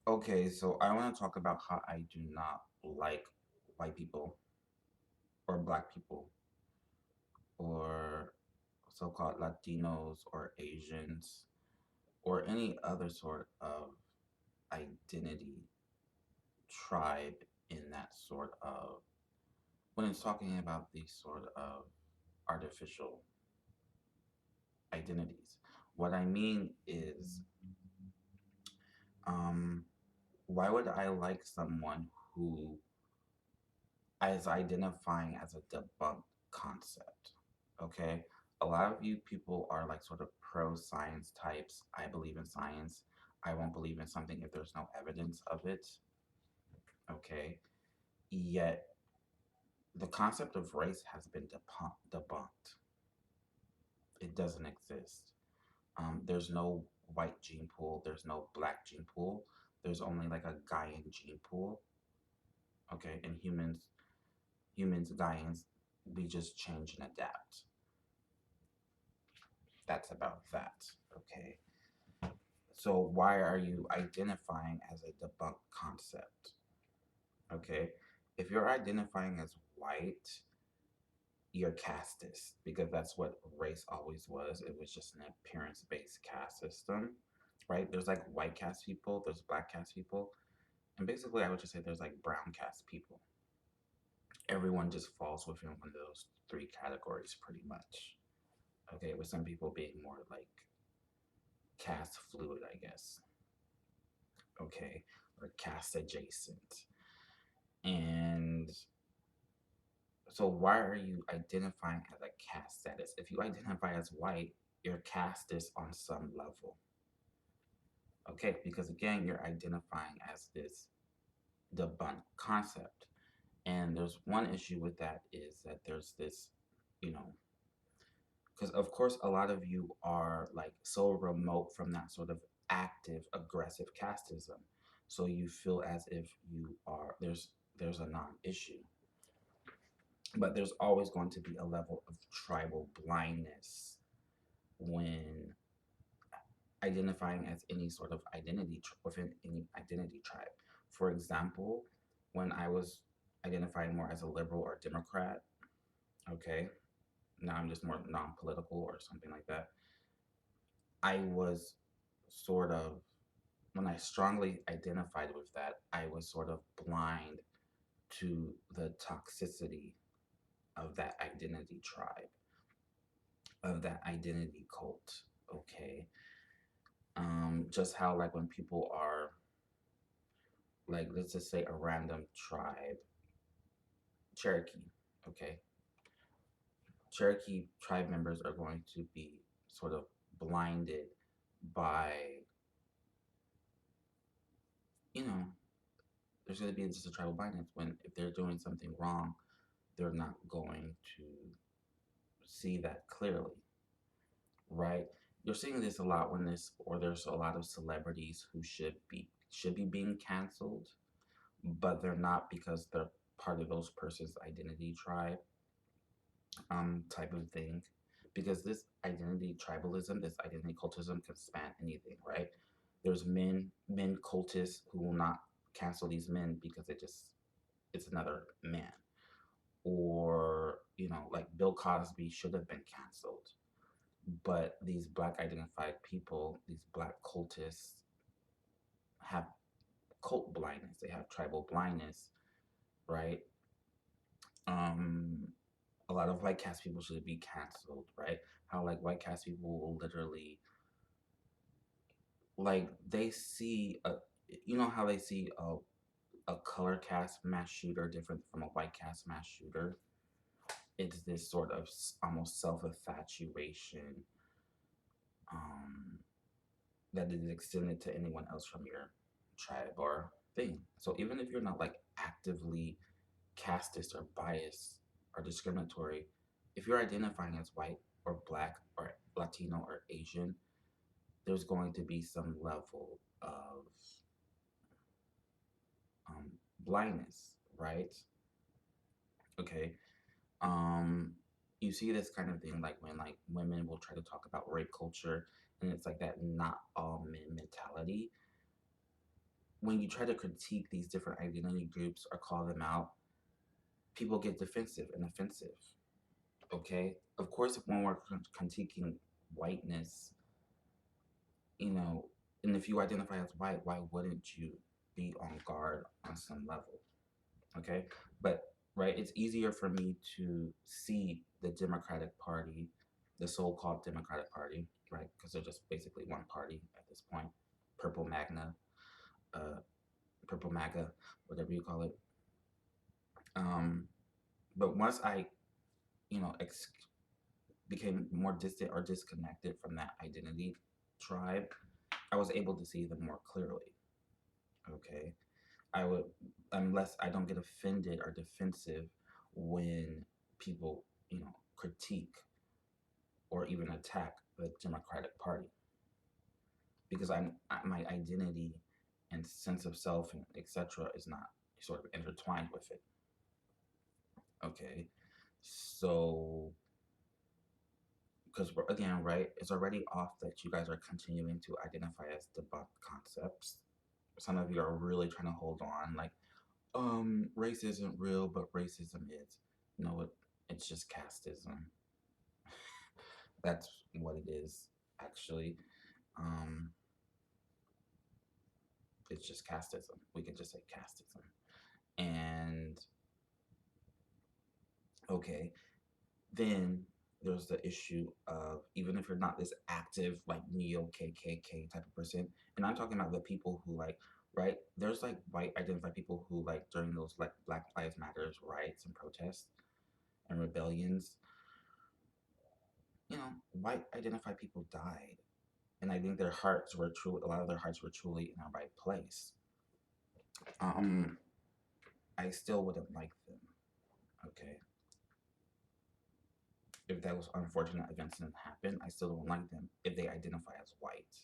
Okay, so I want to talk about how I do not like white people or black people or so-called Latinos or Asians or any other sort of identity tribe in that sort of when it's talking about these sort of artificial identities. What I mean is, um, why would I like someone who is identifying as a debunked concept? Okay, a lot of you people are like sort of pro science types. I believe in science. I won't believe in something if there's no evidence of it. Okay, yet the concept of race has been debunked. It doesn't exist. There's no white gene pool. There's no black gene pool. There's only like a Gaian gene pool. Okay, and humans, Gaians, we just change and adapt. That's about that. Okay. So why are you identifying as a debunked concept? Okay. If you're identifying as white, you're casteist because that's what race always was. It was just an appearance based caste system, right? There's like white caste people, there's black caste people, and basically I would just say there's like brown caste people. Everyone just falls within one of those three categories pretty much. Okay, with some people being more like caste fluid, I guess. Okay, or caste adjacent. And so why are you identifying as a caste status? If you identify as white, you're casteist on some level. Okay, because again, you're identifying as this debunked concept. And there's one issue with that is that there's this, you know, because of course a lot of you are like so remote from that sort of active, aggressive casteism. So you feel as if you are there's a non-issue. But there's always going to be a level of tribal blindness when identifying as any sort of within any identity tribe. For example, when I was identifying more as a liberal or Democrat, okay, now I'm just more non-political or something like that. I was sort of when I strongly identified with that, I was sort of blind to the toxicity of that identity tribe, of that identity cult. Okay. Just how like when people are like let's just say a random tribe, Cherokee, okay. Cherokee tribe members are going to be sort of blinded by, you know, there's going to be just a tribal blindness when if they're doing something wrong, they're not going to see that clearly, right? You're seeing this a lot when this or there's a lot of celebrities who should be being canceled, but they're not because they're part of those person's identity tribe, type of thing. Because this identity tribalism, this identity cultism can span anything, right? There's men cultists who will not cancel these men because it's another man. Or, like Bill Cosby should have been canceled. But these black identified people, these black cultists have cult blindness, they have tribal blindness, right? Um, a lot of white cast people should be canceled, right? How like white cast people will literally like they see how they see a color cast mass shooter different from a white cast mass shooter. It's this sort of almost self-infatuation, um, that is extended to anyone else from your tribe or thing. So even if you're not like actively casteist or biased or discriminatory, if you're identifying as white or black or Latino or Asian, there's going to be some level of blindness, right? Okay. Um, you see this kind of thing like when like women will try to talk about rape culture, and it's like that not all men mentality. when you try to critique these different identity groups or call them out, people get defensive and offensive. Okay, of course, if when we're critiquing whiteness, you know, and if you identify as white, why wouldn't you be on guard on some level? Okay, but right, it's easier for me to see the Democratic Party, the so-called Democratic Party, right, because they're just basically one party at this point, purple magna, uh, purple maga, whatever you call it. um but once I, you know, became more distant or disconnected from that identity tribe, I was able to see them more clearly. Okay, I would, unless I don't get offended or defensive when people, you know, critique or even attack the Democratic Party, because my identity and sense of self and etc. is not sort of intertwined with it. Okay, so because again, right, it's already off that you guys are continuing to identify as debunked concepts. Some of you are really trying to hold on, like, race isn't real, but racism is. No, it's just casteism. That's what it is, actually. Um, it's just casteism. We could just say casteism. And okay, then there's the issue of, even if you're not this active like neo KKK type of person, and I'm talking about the people who like, right? There's like white identified people who like during those like Black Lives Matters riots and protests and rebellions, you know, white identified people died, and I think their hearts were truly, a lot of their hearts were truly in the right place. Um, I still wouldn't like them. Okay, if those unfortunate events didn't happen, I still don't like them if they identify as white,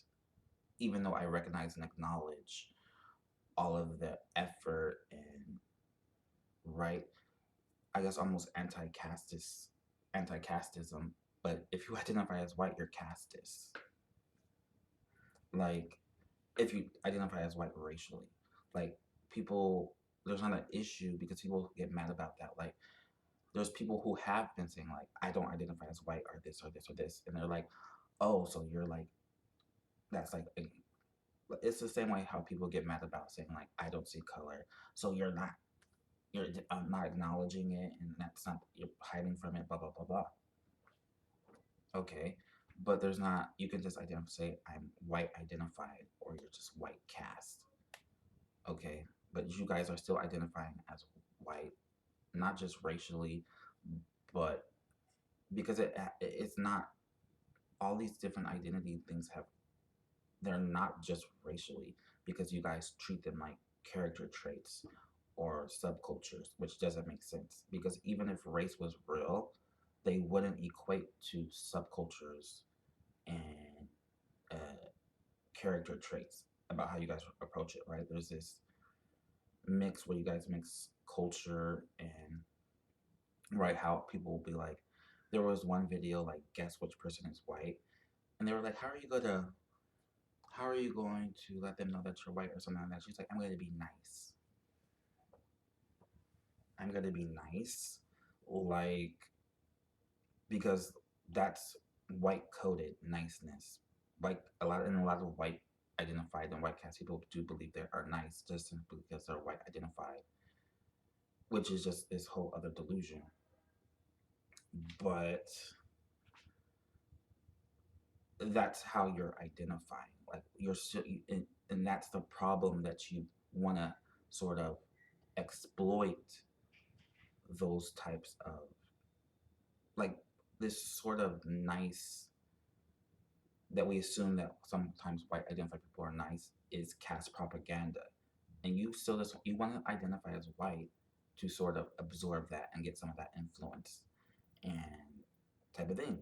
even though I recognize and acknowledge all of the effort and, right, I guess almost anti-casteism. But if you identify as white, you're casteist. Like, if you identify as white racially, like, people, there's not an issue because people get mad about that. Like, there's people who have been saying like, I don't identify as white or this or this or this, and they're like, oh, so you're like, that's like it's the same way how people get mad about saying like, I don't see color, so you're not acknowledging it, and that's not, you're hiding from it, blah blah blah blah. Okay, but there's not, you can just identify, say I'm white identified, or you're just white cast. Okay, but you guys are still identifying as white, not just racially, but because it's not, all these different identity things have, they're not just racially, because you guys treat them like character traits or subcultures, which doesn't make sense. Because even if race was real, they wouldn't equate to subcultures and character traits about how you guys approach it, right? There's this mix where you guys mix culture and, right, how people will be like, there was one video like, guess which person is white, and they were like, how are you going to let them know that you're white or something like that? She's like, I'm going to be nice. I'm going to be nice. Like, because that's white coded niceness. Like, a lot, and a lot of white identified and white cast people do believe they are nice just simply because they're white identified, which is just this whole other delusion. But that's how you're identifying. Like, you're still, and that's the problem, that you want to sort of exploit those types of, like, this sort of nice, that we assume that sometimes white identified people are nice, is caste propaganda, and you still just, you want to identify as white to sort of absorb that and get some of that influence and type of thing.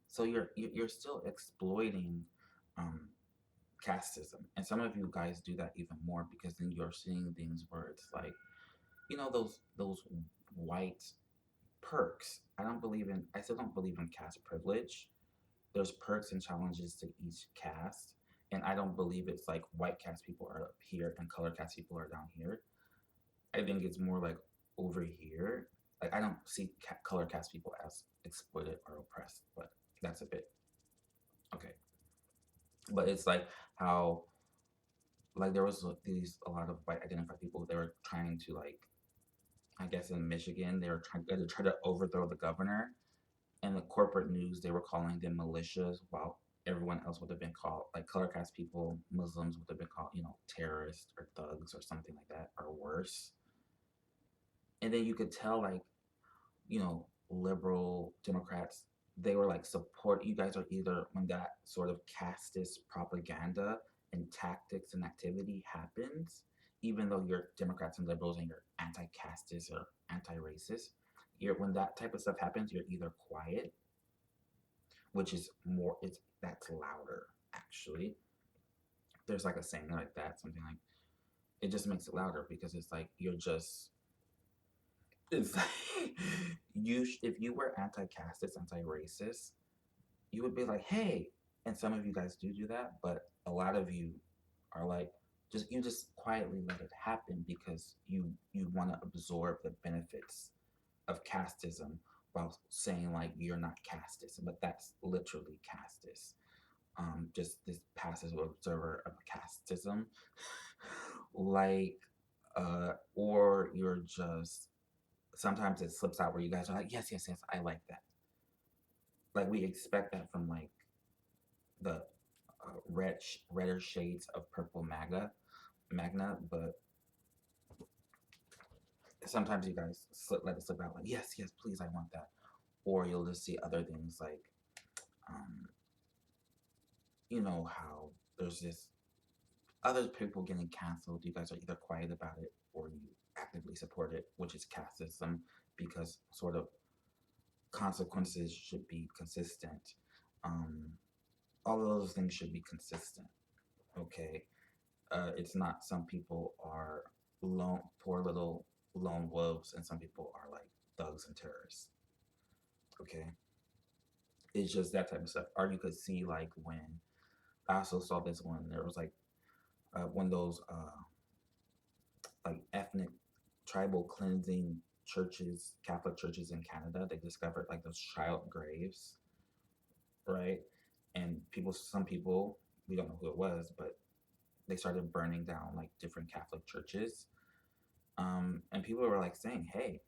So you're still exploiting um, casteism, and some of you guys do that even more, because then you're seeing things where it's like, you know, those white perks. I still don't believe in caste privilege. There's perks and challenges to each caste, And I don't believe it's like white cast people are up here and color cast people are down here. I think it's more like over here. Like I don't see color cast people as exploited or oppressed, but that's a bit okay. But it's like how like there was these a lot of white identified people. They were trying to like I guess in Michigan they were trying to overthrow the governor. In the corporate news, they were calling them militias, while everyone else would have been called like color cast people, Muslims would have been called terrorists or thugs or something like that or worse. And then you could tell like liberal Democrats, they were like support you guys are either when that sort of casteist propaganda and tactics and activity happens, even though you're Democrats and liberals and you're anti-casteist or anti-racist, you're when that type of stuff happens, you're either quiet, which is more it's that's louder actually. There's like a saying like that, something like it just makes it louder because it's like you're just it's like if you were anti-casteist, anti-racist, you would be like, hey, and some of you guys do that, but a lot of you are like, just quietly let it happen because you want to absorb the benefits of casteism while saying like you're not casteist, but that's literally casteist. Just this passive observer of casteism, like, or you're just sometimes it slips out where you guys are like, yes, yes, yes, I like that. Like we expect that from like the redder shades of purple magna, but sometimes you guys let it slip out like, yes, yes, please, I want that. Or you'll just see other things like, um, how there's this other people getting canceled. You guys are either quiet about it or you actively support it, which is casteism, because sort of consequences should be consistent. Um, all of those things should be consistent. Okay, it's not some people are poor little lone wolves, and some people are like thugs and terrorists. Okay, it's just that type of stuff. Or you could see like when I also saw this one. There was like one of those like ethnic tribal cleansing churches, Catholic churches in Canada. They discovered like those child graves, right? And some people, we don't know who it was, but they started burning down like different Catholic churches. And people were like saying, hey,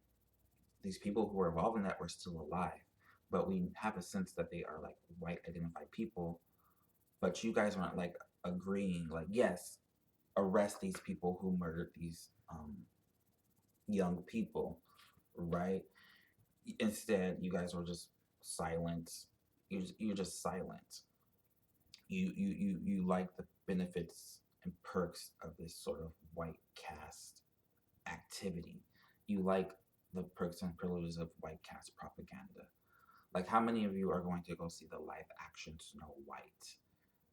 these people who were involved in that were still alive, but we have a sense that they are like white identified people, but you guys aren't like agreeing, like, yes, arrest these people who murdered these young people, right? Instead, you guys were just silent. You're just silent. You like the benefits and perks of this sort of white caste activity. You like the perks and privileges of white caste propaganda. Like, how many of you are going to go see the live action Snow White,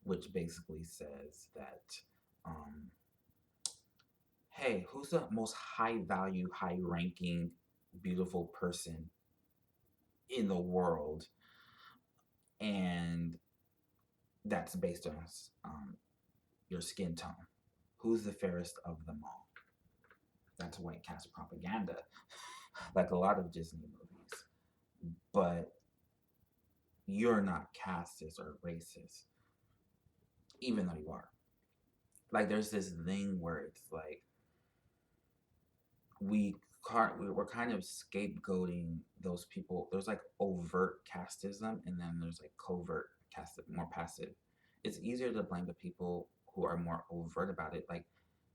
which basically says that, um, hey, who's the most high value, high ranking, beautiful person in the world? And that's based on your skin tone. Who's the fairest of them all? That's white cast propaganda, like a lot of Disney movies. But you're not casteist or racist, even though you are. Like there's this thing where it's like we we're kind of scapegoating those people. There's like overt casteism, and then there's like covert caste, more passive. It's easier to blame the people who are more overt about it. Like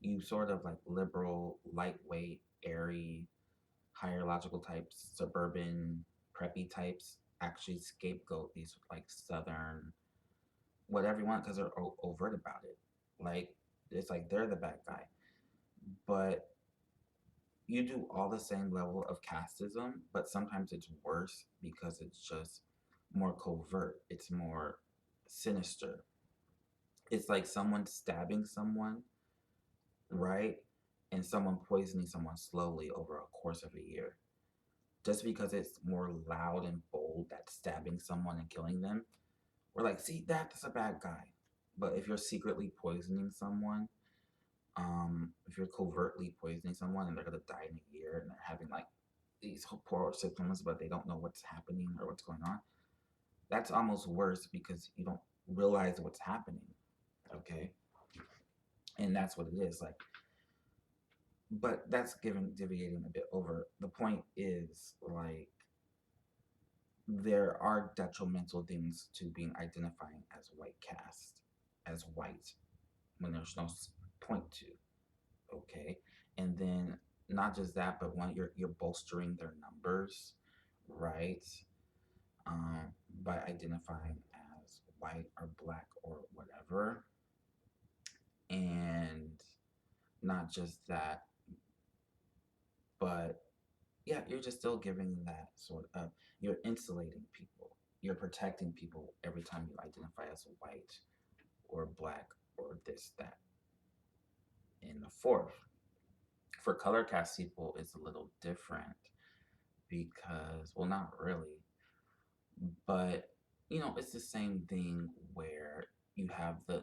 you sort of like liberal, lightweight, airy, higher logical types, suburban, preppy types actually scapegoat these like southern whatever you want because they're overt about it. Like it's like they're the bad guy, but you do all the same level of casteism, but sometimes it's worse because it's just more covert. It's more sinister. It's like someone stabbing someone, right? And someone poisoning someone slowly over a course of a year. Just because it's more loud and bold, that stabbing someone and killing them, we're like, see, that's a bad guy. But if you're secretly poisoning someone, if you're covertly poisoning someone and they're gonna die in a year and they're having like these poor symptoms, but they don't know what's happening or what's going on, that's almost worse because you don't realize what's happening. Okay, and that's what it is. Like, but that's giving deviating a bit over. The point is like there are detrimental things to being identifying as white caste, as white, when there's no point to. Okay, and then not just that, but when you're bolstering their numbers, right? By identifying as white or black or whatever, and not just that, but yeah, you're just still giving that sort of, you're insulating people, you're protecting people every time you identify as white or black or this, that, and the fourth. For color cast people, it's a little different because, well, not really, but it's the same thing where you have the,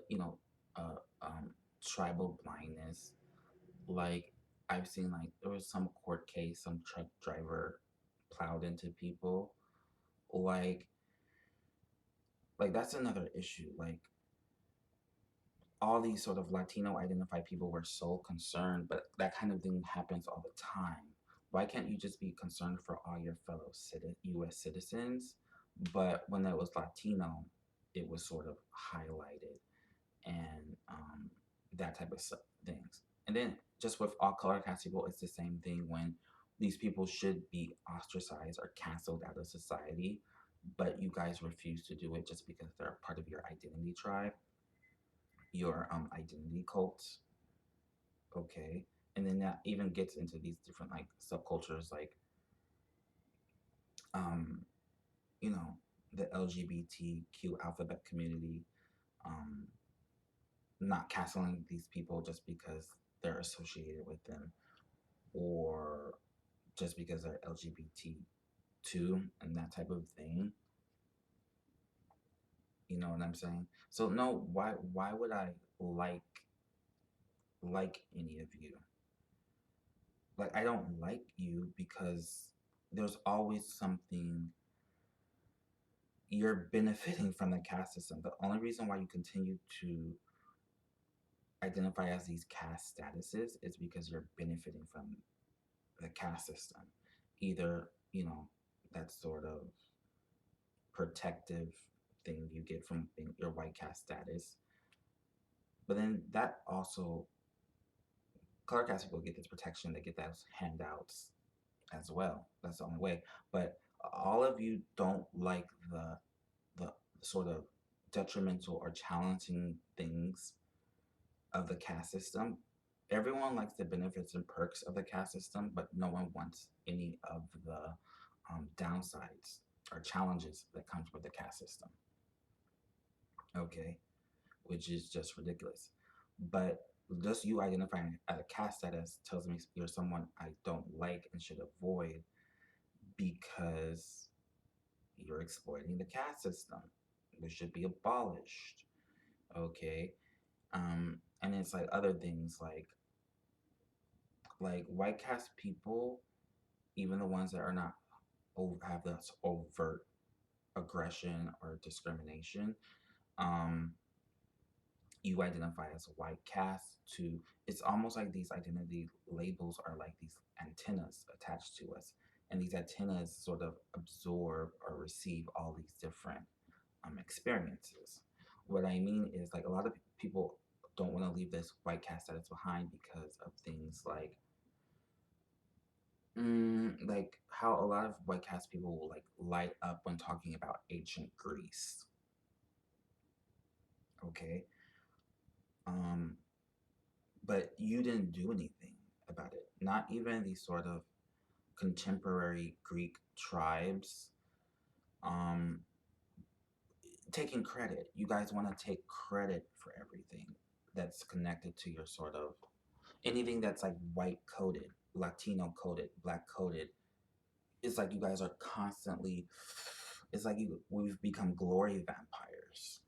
tribal blindness. Like, I've seen, like, there was some court case, some truck driver plowed into people. Like, that's another issue. Like, all these sort of Latino identified people were so concerned, but that kind of thing happens all the time. Why can't you just be concerned for all your fellow U.S. citizens? But when it was Latino, it was sort of highlighted and that type of things. And then just with all color cast people, it's the same thing when these people should be ostracized or canceled out of society, but you guys refuse to do it just because they're a part of your identity tribe, your identity cult. Okay, and then that even gets into these different like subcultures, like um you know the LGBTQ alphabet community, um not canceling these people just because they're associated with them, or just because they're LGBT2 and that type of thing. You know what I'm saying? So no, why would I like any of you? Like, I don't like you because there's always something you're benefiting from the caste system. The only reason why you continue to identify as these caste statuses is because you're benefiting from the caste system. Either, that sort of protective thing you get from being your white caste status. But then that also, color caste people get this protection, they get those handouts as well. That's the only way. But all of you don't like the sort of detrimental or challenging things of the caste system. Everyone likes the benefits and perks of the caste system, but no one wants any of the downsides or challenges that comes with the caste system. Okay, which is just ridiculous. But just you identifying as a caste status tells me you're someone I don't like and should avoid because you're exploiting the caste system, which should be abolished. Okay, and it's like other things like white caste people, even the ones that are not have this overt aggression or discrimination. Um, you identify as white caste to, it's almost like these identity labels are like these antennas attached to us, and these antennas sort of absorb or receive all these different experiences. What I mean is, like, a lot of people don't want to leave this white caste status behind because of things like how a lot of white caste people will like light up when talking about ancient Greece. Okay, um, but you didn't do anything about it. Not even these sort of contemporary Greek tribes um, taking credit. You guys want to take credit for everything that's connected to your sort of anything that's like white coded, Latino coded, black coded. It's like you guys are constantly. It's like we've become glory vampires,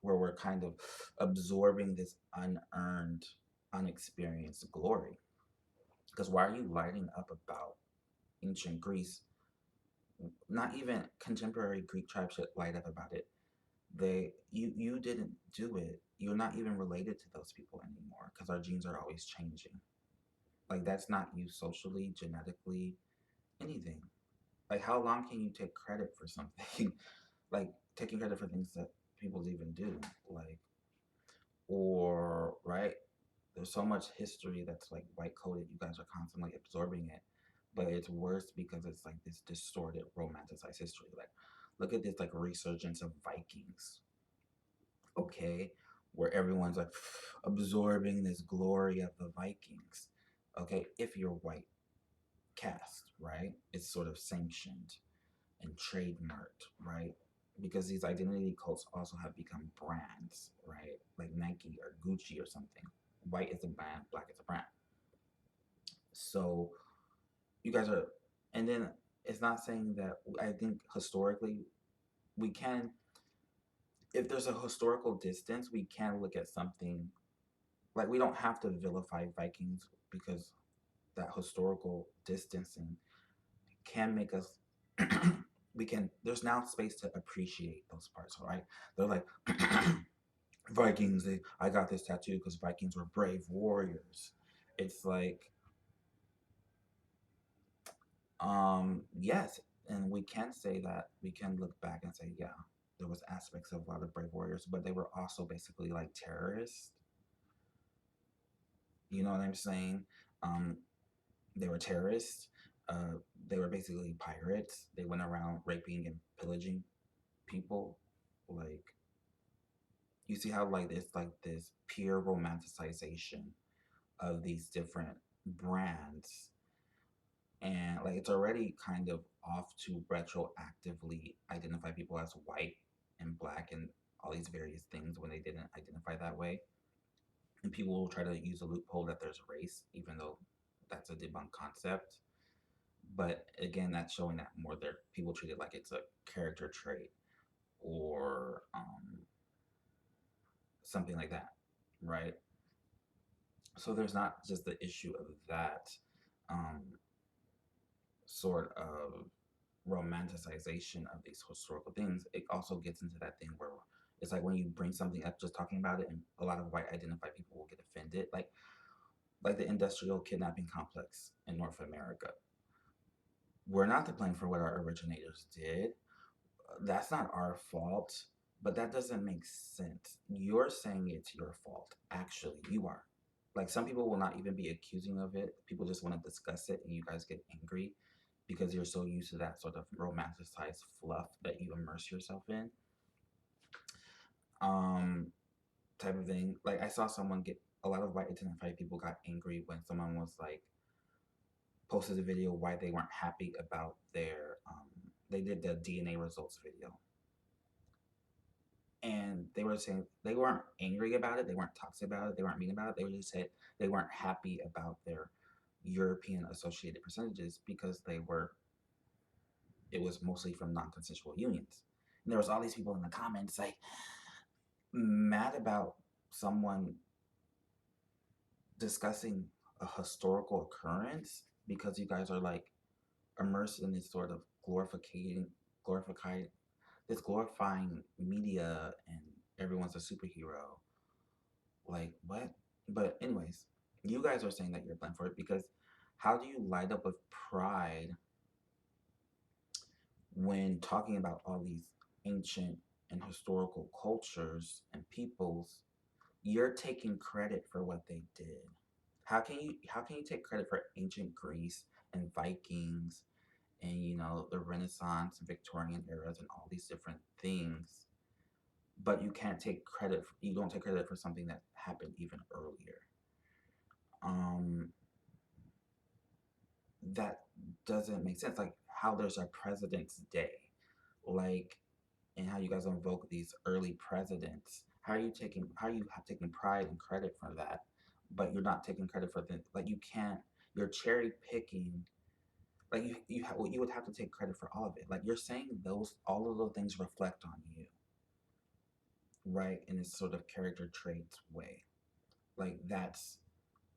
where we're kind of absorbing this unearned, unexperienced glory. Because why are you lighting up about ancient Greece? Not even contemporary Greek tribes should light up about it. You didn't do it. You're not even related to those people anymore because our genes are always changing. Like that's not you socially, genetically, anything. Like how long can you take credit for something? Like taking credit for things that people even do. Like or right? There's so much history that's like white coded. You guys are constantly absorbing it, but it's worse because it's like this distorted, romanticized history. Like, look at this like resurgence of Vikings, okay, where everyone's like absorbing this glory of the Vikings. Okay, if you're white cast, right, it's sort of sanctioned and trademarked, right? Because these identity cults also have become brands, right? Like Nike or Gucci or something. White is a brand, black is a brand. So you guys are, and then it's not saying that I think historically we can, if there's a historical distance, we can look at something like we don't have to vilify Vikings because that historical distancing can make us we can there's now space to appreciate those parts, right? They're like Vikings, I got this tattoo because Vikings were brave warriors. It's like yes, and we can say that, we can look back and say yeah, there was aspects of a lot of brave warriors, but they were also basically like terrorists. You know what I'm saying? um they were terrorists. uh they were basically pirates. They went around raping and pillaging people. Like you see how like it's like this pure romanticization of these different brands, and like it's already kind of off to retroactively identify people as white and black and all these various things when they didn't identify that way. And people will try to use a loophole that there's race, even though that's a debunked concept. But again, that's showing that more there people treat it like it's a character trait or something like that, right? So there's not just the issue of that um, sort of romanticization of these historical things. It also gets into that thing where it's like when you bring something up, just talking about it, and a lot of white identified people will get offended, like the industrial kidnapping complex in North America. We're not to blame for what our originators did. That's not our fault, but that doesn't make sense. You're saying it's your fault. Actually, you are. Like some people will not even be accusing of it. People just want to discuss it, and you guys get angry because you're so used to that sort of romanticized fluff that you immerse yourself in. Um, type of thing. Like I saw someone get a lot of white identified people got angry when someone was like posted a video why they weren't happy about their they did the DNA results video, and they were saying they weren't angry about it, they weren't toxic about it, they weren't mean about it. They were just said they weren't happy about their European associated percentages because they were it was mostly from non-consensual unions. And there was all these people in the comments like mad about someone discussing a historical occurrence because you guys are like immersed in this sort of glorifying this glorifying media and everyone's a superhero. Like what? But anyways, you guys are saying that you're blamed for it because how do you light up with pride when talking about all these ancient and historical cultures and peoples? You're taking credit for what they did. How can you take credit for ancient Greece and Vikings and the Renaissance and Victorian eras and all these different things, but you don't take credit for something that happened even earlier. Um, that doesn't make sense. Like how there's a President's Day, like and how you guys invoke these early presidents. How are you have taken pride and credit for that, but you're not taking credit for the like you can't you're cherry picking. Like you would have to take credit for all of it. Like you're saying those all of those things reflect on you. right? In this sort of character traits way. Like that's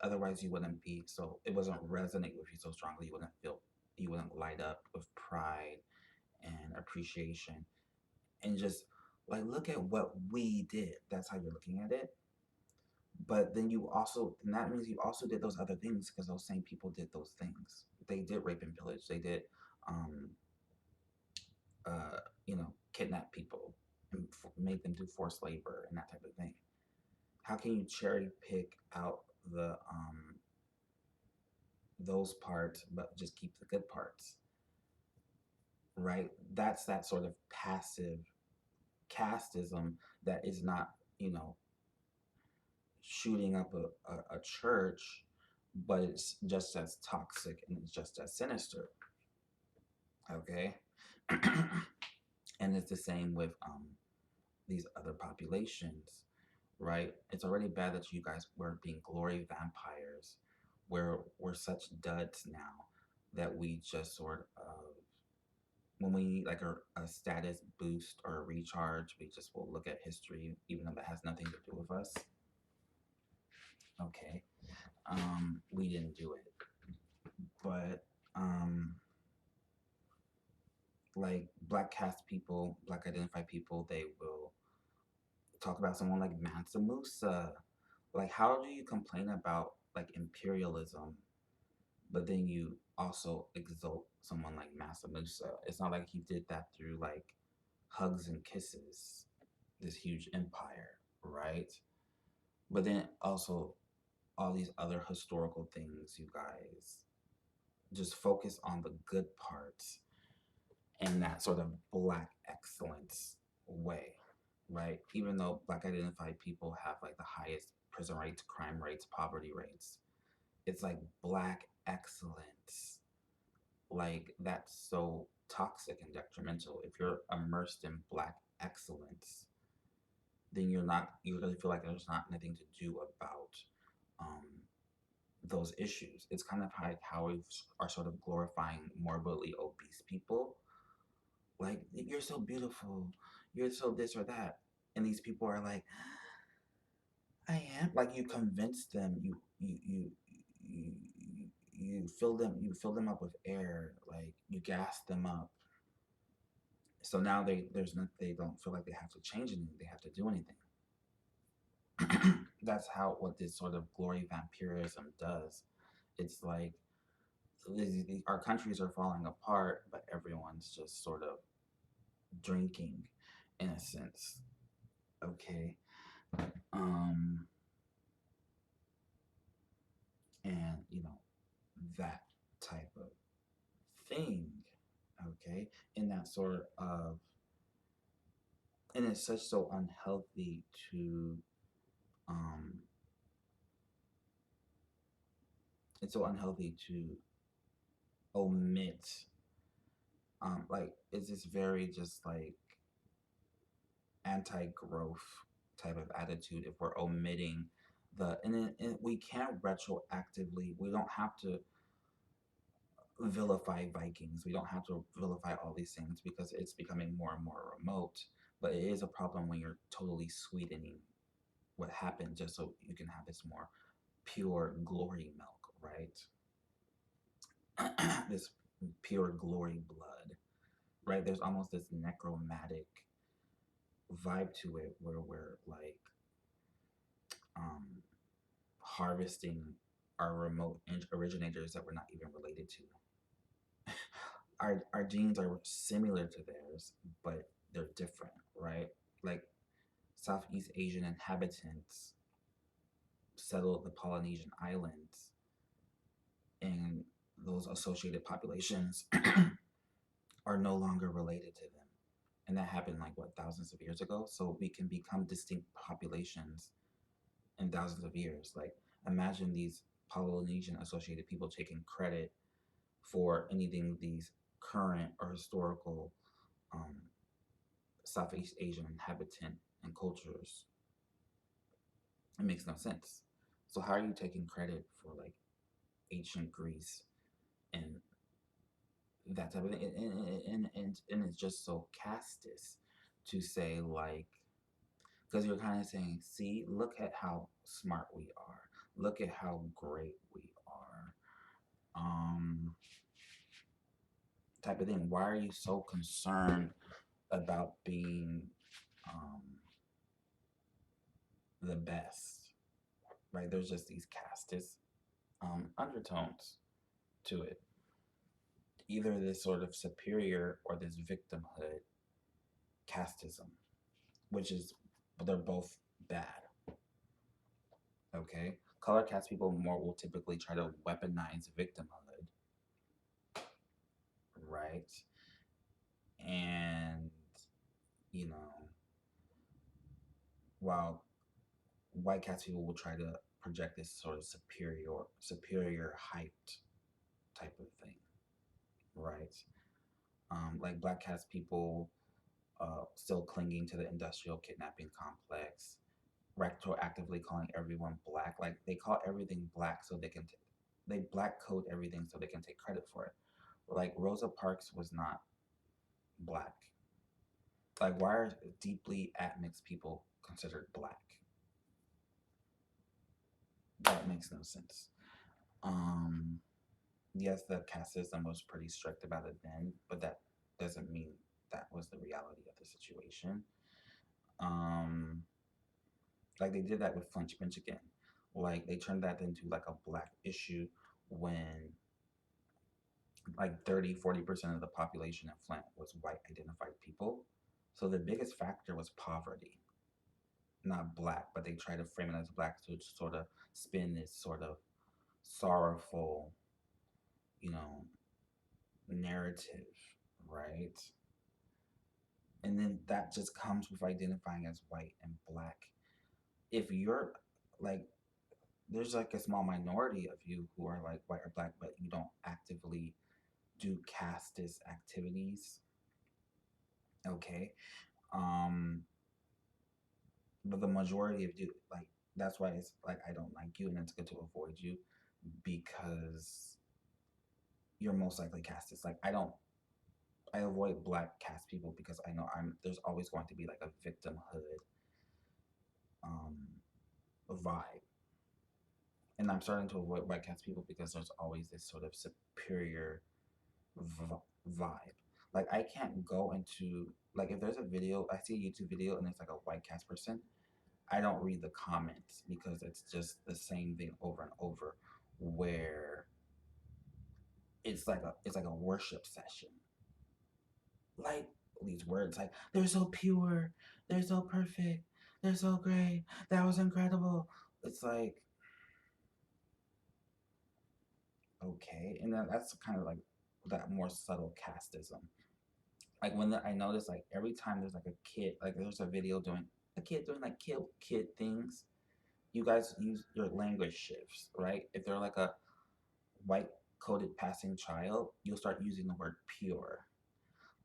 otherwise you wouldn't be so it wasn't resonate with you so strongly. You wouldn't light up with pride and appreciation and just like look at what we did. That's how you're looking at it. But then you also and that means you also did those other things because those same people did those things. They did rape and pillage. They did um uh kidnap people and make them do forced labor and that type of thing. How can you cherry pick out the those parts but just keep the good parts, right? That's that sort of passive casteism that is not, shooting up a church, but it's just as toxic and it's just as sinister. Okay. And it's the same with these other populations, right? It's already bad that you guys were being glory vampires. We're such duds now that we just sort of when we need like a status boost or a recharge, we just will look at history, even though that has nothing to do with us. Okay. We didn't do it. But like black cast people, black identified people, they will talk about someone like Mansa Musa. Like how do you complain about like imperialism, but then you also exalt someone like Mansa Musa? It's not like he did that through like hugs and kisses, this huge empire, right? But then also all these other historical things, you guys just focus on the good parts in that sort of black excellence way, right? Even though black identified people have like the highest prison rates, crime rates, poverty rates, it's like black excellence. Like that's so toxic and detrimental. If you're immersed in black excellence, then you really feel like there's not nothing to do about um, those issues. It's kind of like how we are sort of glorifying morbidly obese people. Like you're so beautiful, you're so this or that, and these people are like, I am. Like you convince them, you you fill them up with air, like you gas them up. So now they don't feel like they have to change anything, they have to do anything. That's how what this sort of glory vampirism does. It's like our countries are falling apart, but everyone's just sort of drinking, in a sense. Okay, um, and that type of thing. Okay, in that sort of, and it's such so unhealthy to, um, it's so unhealthy to omit, like it's this very just like anti-growth type of attitude if we're omitting and we can't retroactively we don't have to vilify Vikings, we don't have to vilify all these things because it's becoming more and more remote, but it is a problem when you're totally sweetening what happened just so you can have this more pure glory milk, right? This pure glory blood, right? There's almost this necromantic vibe to it where we're like um, harvesting our remote originators that we're not even related to. Our genes are similar to theirs, but they're different, right? Like Southeast Asian inhabitants settled the Polynesian islands, and those associated populations are no longer related to them. And that happened like what thousands of years ago. So we can become distinct populations in thousands of years. Like imagine these Polynesian associated people taking credit for anything these current or historical um, Southeast Asian inhabitant and cultures. It makes no sense. So how are you taking credit for like ancient Greece and that type of thing? And it's just so castist to say like Because you're kind of saying, see, look at how smart we are. Look at how great we are. Um, type of thing. Why are you so concerned about being um, the best? Right? There's just these casteist undertones to it. Either this sort of superior or this victimhood casteism, which is, they're both bad. Okay? Color cast people more will typically try to weaponize victimhood, right? And, you know, while white cast people will try to project this sort of superior hyped type of thing, right? Like black cast people still clinging to the industrial kidnapping complex, retroactively calling everyone black. Like they call everything black so they can they black code everything so they can take credit for it. Like Rosa Parks was not black. Like why are deeply admixed people considered black? That makes no sense. Um, yes, the caste system was pretty strict about it then, but that doesn't mean that was the reality of the situation. Um, like they did that with Flint, Michigan. Like they turned that into like a black issue when like 30-40% of the population in Flint was white identified people. So the biggest factor was poverty, not black, but they try to frame it as black to sort of spin this sort of sorrowful, you know, narrative, right? And then that just comes with identifying as white and black. If you're like, there's like a small minority of you who are like white or black, but you don't actively do casteist activities, okay? Um, but the majority of you, like, that's why it's like I don't like you, and it's good to avoid you because you're most likely casteist. Like, I avoid black cast people because I know there's always going to be like a victimhood um vibe. And I'm starting to avoid white cast people because there's always this sort of superior vibe. Like I can't go into like if there's a video, I see a YouTube video and it's like a white cast person, I don't read the comments because it's just the same thing over and over where it's like a worship session. Like these words like they're so pure, they're so perfect, they're so great, that was incredible. It's like okay, and then that's kind of like that more subtle casteism. Like I notice like every time there's like a kid, like there's a video doing a kid doing like kid things, you guys use your language shifts, right? If they're like a white coded passing child, you'll start using the word pure.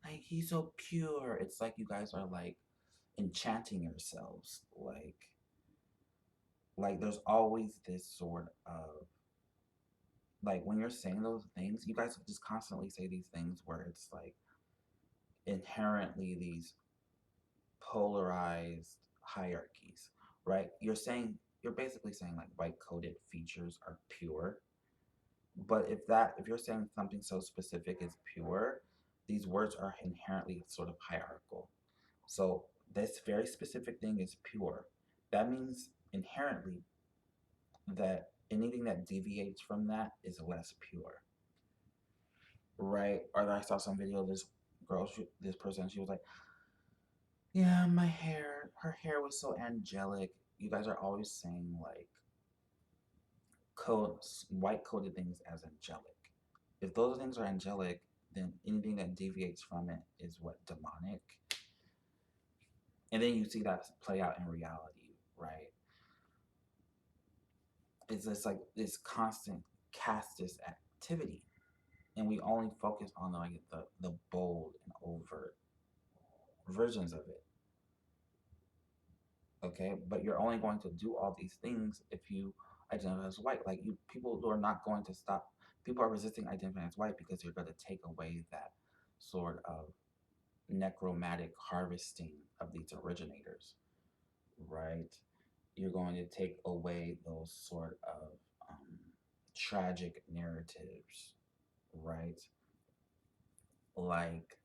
Like he's so pure. It's like you guys are like enchanting yourselves. Like there's always this sort of like when you're saying those things, you guys just constantly say these things where it's like inherently these polarized hierarchies, right? You're basically saying like white coded features are pure. But if you're saying something so specific as pure, these words are inherently sort of hierarchical. So this very specific thing is pure. That means inherently that anything that deviates from that is less pure, right? Or I saw some video of this girl, this person, she was like, "Yeah, her hair was so angelic." You guys are always saying like codes, white coded things as angelic. If those things are angelic, then anything that deviates from it is what demonic. And then you see that play out in reality, right? It's just like this constant casteist activity, and we only focus on like the bold and overt versions of it. Okay, but you're only going to do all these things if you identify as white. Like you, people who are not going to stop. People are resisting identifying as white because you're going to take away that sort of necromantic harvesting of these originators. right? You're going to take away those sort of tragic narratives, right? Like,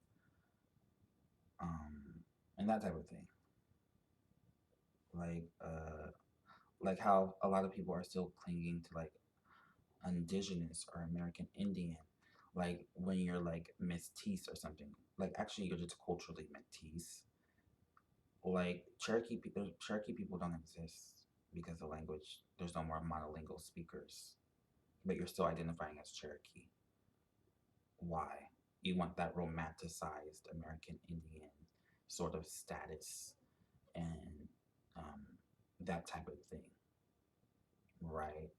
and that type of thing. Like, like how a lot of people are still clinging to like indigenous or American Indian, like when you're like Métis or something. Like actually, you're just culturally Métis. Like Cherokee people don't exist because the language there's no more monolingual speakers, but you're still identifying as Cherokee. Why? You want that romanticized American Indian sort of status and um, that type of thing, right?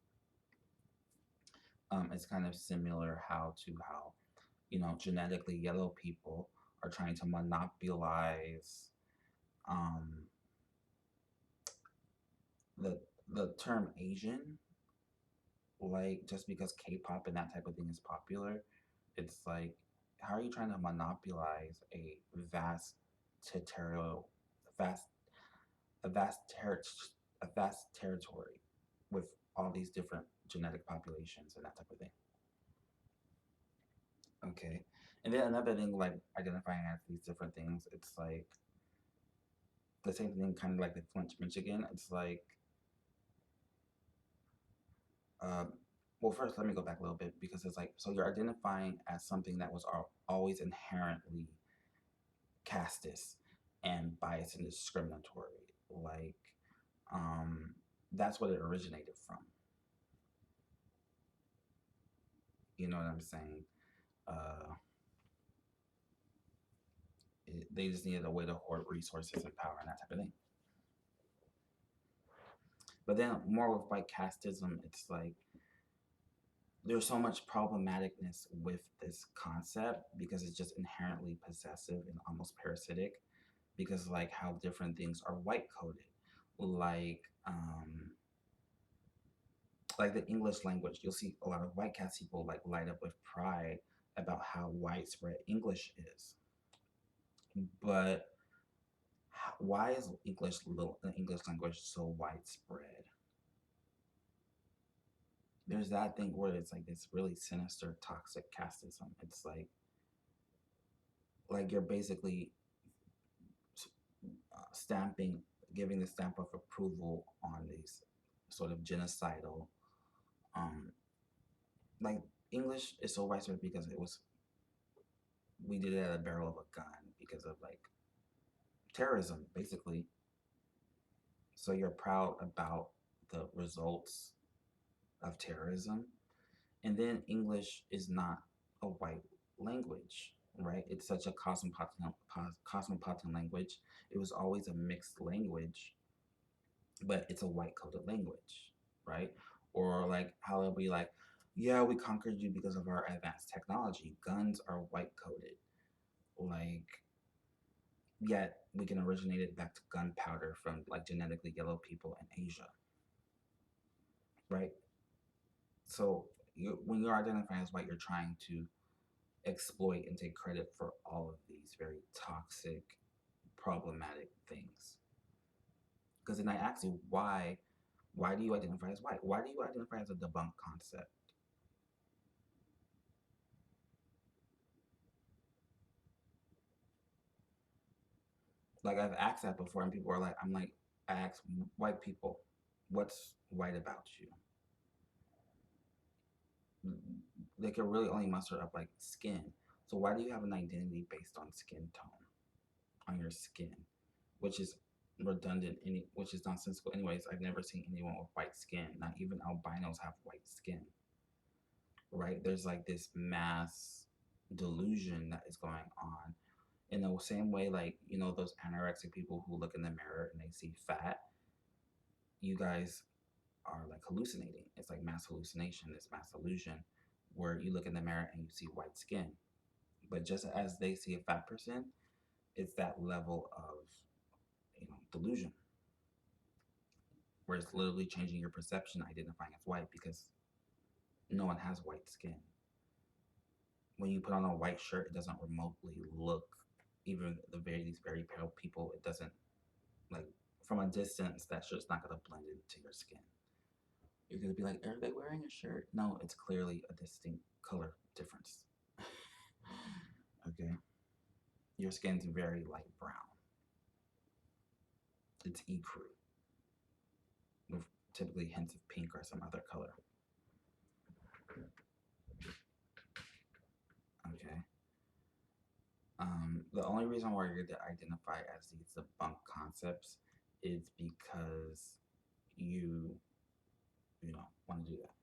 It's kind of similar how genetically yellow people are trying to monopolize um, the the term Asian, like just because K-pop and that type of thing is popular, it's like how are you trying to monopolize territorial, vast, a vast ter- a vast territory with all these different genetic populations and that type of thing? Okay, and then another thing like identifying as these different things, it's like the same thing, kind of like the Flint, Michigan. It's like Um, well, first, let me go back a little bit because it's like, so you're identifying as something that was always inherently casteist and biased and discriminatory. Like, um, that's what it originated from. You know what I'm saying? Uh, they just needed a way to hoard resources and power and that type of thing. But then, more with white casteism, it's like there's so much problematicness with this concept because it's just inherently possessive and almost parasitic because like how different things are white coded like um like the English language, you'll see a lot of white cast people like light up with pride about how widespread English is, but why is the English language so widespread? There's that thing where it's like this really sinister toxic casteism. It's like you're basically stamping, giving the stamp of approval on these sort of genocidal um like English is so widespread because we did it at a barrel of a gun because of like terrorism, basically. So you're proud about the results of terrorism, and then English is not a white language, right? It's such a cosmopolitan language. It was always a mixed language, but it's a white coded language, right? Or like how it'll be like, yeah, we conquered you because of our advanced technology. Guns are white coded. Like, yet we can originate it back to gunpowder from like genetically yellow people in Asia, right? So when you're identifying as white, you're trying to exploit and take credit for all of these very toxic, problematic things. Because then I ask you, why do you identify as white? Why do you identify as a debunked concept? Like I've asked that before, and people are like, I ask white people, what's white about you? They can really only muster up like skin. So why do you have an identity based on skin tone on your skin, which is redundant, which is nonsensical. Anyways, I've never seen anyone with white skin. Not even albinos have white skin, right? There's like this mass delusion that is going on in the same way, like those anorexic people who look in the mirror and they see fat. You guys are like hallucinating. It's like mass hallucination, this mass illusion, where you look in the mirror and you see white skin. But just as they see a fat person, it's that level of delusion where it's literally changing your perception, identifying as white because no one has white skin. When you put on a white shirt, it doesn't remotely look, even these very pale people, it doesn't like from a distance, that's just not gonna blend into your skin. You're gonna be like, are they wearing a shirt? No, it's clearly a distinct color difference. Okay, your skin's very light brown. It's ecru with typically hints of pink or some other color. Okay. The only reason why you're to identify as these debunked concepts is because you want to do that.